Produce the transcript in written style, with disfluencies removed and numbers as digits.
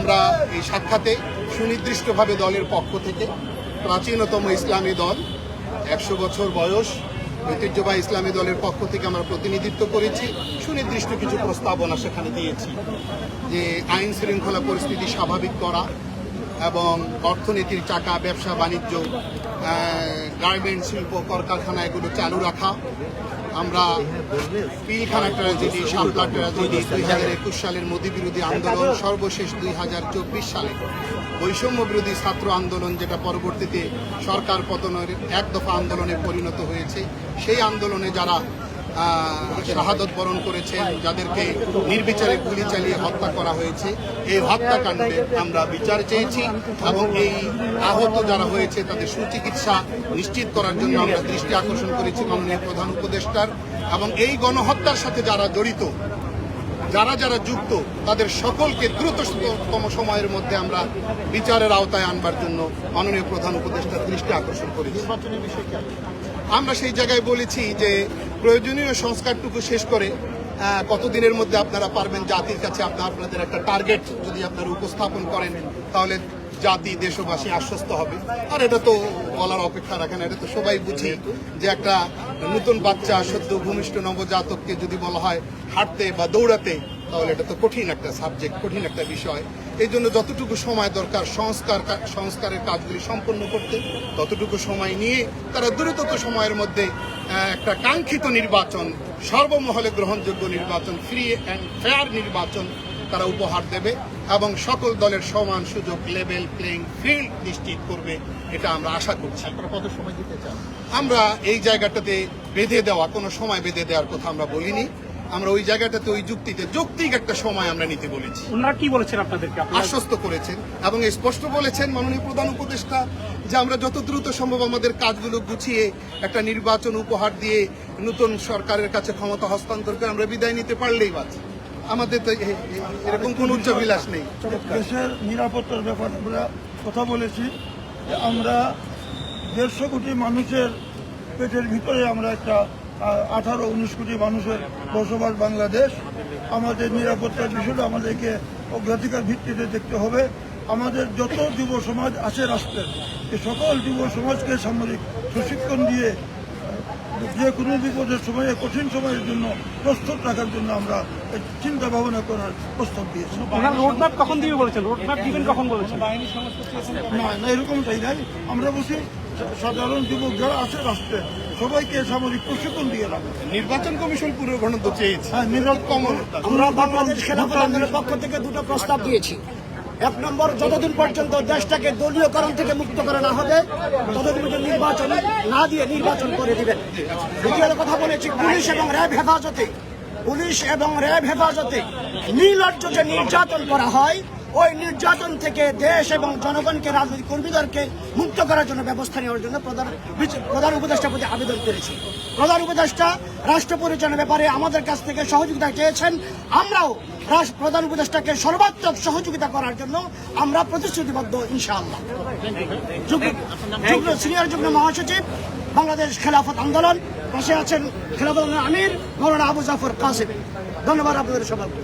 আমরা এই সাক্ষাতে সুনির্দিষ্টভাবে দলের পক্ষ থেকে প্রাচীনতম ইসলামী দল 100 বছর বয়স ঐতিহ্যবাহী ইসলামী দলের পক্ষ থেকে আমরা প্রতিনিধিত্ব করেছি। সুনির্দিষ্ট কিছু প্রস্তাবনা সেখানে দিয়েছি যে আইন শৃঙ্খলা পরিস্থিতি স্বাভাবিক করা এবং অর্থনীতির চাকা, ব্যবসা বাণিজ্য, গার্মেন্ট শিল্প, কলকারখানা এগুলো চালু রাখা। আমরা পিলখানা ট্র্যাজেডি, শাপলা ট্র্যাজেডি, 2021 সালের মোদী বিরোধী আন্দোলন, সর্বশেষ 2024 সালে বৈষম্য বিরোধী ছাত্র আন্দোলন, যেটা পরবর্তীতে সরকার পতনের এক দফা আন্দোলনে পরিণত হয়েছে, সেই আন্দোলনে যারা শাহাদত বরণ করেছেন, যাদেরকে নির্বিচারে গুলি চালিয়ে হত্যা করা হয়েছে, এই হত্যাকাণ্ডে আমরা বিচার চেয়েছি এবং এই আহত যারা হয়েছে তাদের সুচিকিৎসা নিশ্চিত করার জন্য আমরা দৃষ্টি আকর্ষণ করেছি মাননীয় প্রধান উপদেষ্টার। এবং এই গণহত্যার সাথে যারা জড়িত, যারা যারা যুক্ত, তাদের সকলকে দ্রুততম সময়ের মধ্যে আমরা বিচারের আওতায় আনবার জন্য মাননীয় প্রধান উপদেষ্টার দৃষ্টি আকর্ষণ করেছি। নির্বাচনের বিষয়টি আমরা সেই জায়গায় বলেছি যে প্রয়োজনীয় সংস্কারটুকু শেষ করে কতদিনের মধ্যে আপনারা পারবেন জাতির কাছে আপনাদের একটা টার্গেট যদি আপনারা উপস্থাপন করেন, তাহলে জাতি, দেশবাসী আশ্বস্ত হবে। আর এটা তো বলার অপেক্ষা রাখে না, এটা তো সবাই বুঝি যে একটা নতুন বাচ্চা, সদ্য ভূমিষ্ঠ নবজাতককে যদি বলা হয় হাঁটতে বা দৌড়াতে, তাহলে এটা তো কঠিন একটা সাবজেক্ট, কঠিন একটা বিষয়। এই জন্য যতটুকু সময় দরকার সংস্কারের কাজগুলি সম্পন্ন করতে, ততটুকু সময় নিয়ে তারা দ্রুততম সময়ের মধ্যে একটা কাঙ্ক্ষিত নির্বাচন, সর্বমহলে গ্রহণযোগ্য নির্বাচন, ফ্রি অ্যান্ড ফেয়ার নির্বাচন তারা উপহার দেবে এবং সকল দলের সমান সুযোগ, লেভেল প্লেইং ফিল্ড নিশ্চিত করবে, এটা আমরা আশা করছি। কত সময় দিতে চান? আমরা এই জায়গাটাতে বেঁধে দেওয়া, কোনো সময় বেঁধে দেওয়ার কথা আমরা বলিনি। আমরা ওই জায়গাটাতে ওই যৌক্তিক একটা সময় আমরা নিতে বলেছি। ওনারা কি বলেছেন আপনাদেরকে? আশ্বস্ত করেছেন এবং স্পষ্ট বলেছেন মাননীয় প্রধান উপদেষ্টা যে আমরা যত দ্রুত সম্ভব আমাদের কাজগুলো গুছিয়ে একটা নির্বাচন উপহার দিয়ে নতুন সরকারের কাছে ক্ষমতা হস্তান্তর করে আমরা বিদায় নিতে পারলেই বাঁচি। আমাদের তো এরকম কোন উচ্চাভিলাষ নেই। দেশের নিরাপত্তার ব্যাপারে আমরা কথা বলেছি যে আমরা 150 কোটি মানুষের পেটের ভিতরে আমরা একটা 18-19 কোটি মানুষের বসবাস বাংলাদেশ। আমাদের নিরাপত্তার বিষয়টা আমাদেরকে অগ্রাধিকার ভিত্তিতে দেখতে হবে। আমাদের যত যুব সমাজ আছে রাষ্ট্রের, এই সকল যুব সমাজকে সামরিক প্রশিক্ষণ দিয়ে যে কোনো বিপদের সময়ে, কঠিন সময়ের জন্য প্রস্তুত রাখার জন্য আমরা চিন্তা ভাবনা করার প্রস্তাব দিয়েছি। রোডম্যাপ কখন দিবে বলেছেন? রোডম্যাপ দিবেন কখন বলেছেন? না, এরকম চাই নাই। আমরা বলছি সাধারণ যুবক যারা আছে রাষ্ট্রে সবাইকে সামরিক প্রশিক্ষণ দিয়ে রাখবে। নির্বাচন কমিশন পুনর্গঠন তো চেয়েছি। হ্যাঁ, আমরা বাংলাদেশ খেলাফত আন্দোলনের পক্ষ থেকে দুটো প্রস্তাব দিয়েছি। 1 নম্বর, যতদিন পর্যন্ত দেশটাকে দলীয়করণ থেকে মুক্ত করা না হবে ততদিন পর্যন্ত নির্বাচন না দিয়ে নির্বাচন করে দিবেন। দ্বিতীয় কথা বলেছি, পুলিশ এবং র্যাব হেফাজতে নির্লজ্জ যে নির্যাতন করা হয়, ওই নির্যাতন থেকে দেশ এবং জনগণকে, রাজনৈতিক কর্মীদেরকে মুক্ত করার জন্য ব্যবস্থা নেওয়ার জন্য প্রধান উপদেষ্টার প্রতি আবেদন করেছি। প্রধান উপদেষ্টা রাষ্ট্র পরিচালনার ব্যাপারে আমাদের কাছ থেকে সহযোগিতা চেয়েছেন। আমরাও প্রধান উপদেষ্টাকে সর্বাত্মক সহযোগিতা করার জন্য আমরা প্রতিশ্রুতিবদ্ধ ইনশাআল্লাহ। সিনিয়র যুগ্ম মহাসচিব, বাংলাদেশ খেলাফত আন্দোলন, পাশে আছেন খেলাফত আমির মৌলানা আবু জাফর কাসেম। ধন্যবাদ আপনাদের সবাইকে।